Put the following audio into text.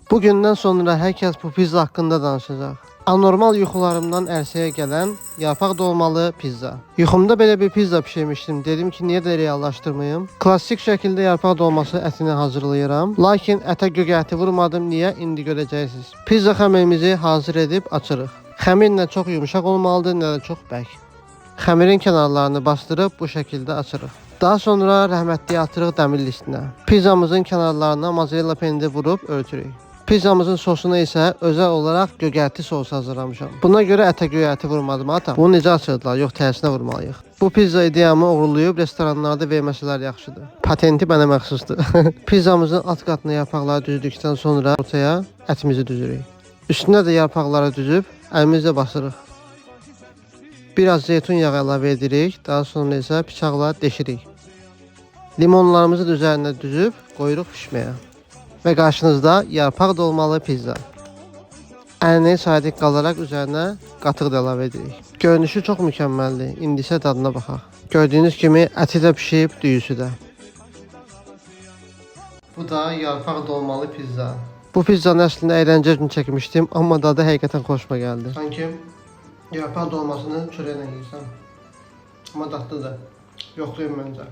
Bugündən sonra hər kəs bu pizza haqqında danışacaq. Anormal yuxularımdan ərsəyə gələn yarpaq dolmalı pizza. Yuxumda belə bir pizza pişirmişdim. Dedim ki, niyə də reallaşdırmayım? Klassik şəkildə yarpaq dolması ətini hazırlayıram. Lakin ətə göqərti vurmadım. Niyə? İndi görəcəksiniz. Pizza xəmirimizi hazır edib açırıq. Xəmir nə çox yumşaq olmalıdır, nə də çox bərk. Xəmirin kənarlarını bastırıb bu şəkildə açırıq. Daha sonra rəhmətliyi atırıq dəmir listinə. Pizzamızın kənarlarına mozzarella pendiri vurub örtürük. Pizzamızın sosuna isə özəl olaraq göqərti sos hazırlamışam. Buna görə ətə göqərti vurmadım atam. Bunu necə açırdılar? Yox, tərsinə vurmalıyıq. Bu pizza ideyamı oğurlayıb restoranlarda verməsələr yaxşıdır. Patenti mənə məxsusdur. Pizzamızın alt qatına yarpaqları düzdükdən sonra ortaya ətimizi düzürük. Üstünə də yarpaqları düzüb əlimizlə basırıq. Biraz zeytun yağı əlavə edirik. Daha sonra isə bıçaqla deşirik. Limonlarımızı da üzərinə düzüb qoyuruq pişməyə. Və qarşınızda yarpaq dolmalı pizza. Ənənəyə sadiq qalaraq üzərinə qatıq da əlavə edirik. Görünüşü çox mükəmməldir. İndi isə dadına baxaq. Gördüyünüz kimi əti də pişib, düyüsü də. Bu da yarpaq dolmalı pizza. Bu pizzanı əslində əyləncə üçün çəkmişdim, amma dadı həqiqətən xoşuma gəldi. Sanki yarpaq dolmasını çörəklə yeyirsən. Amma dadlıdır. Yoxlayın məncə.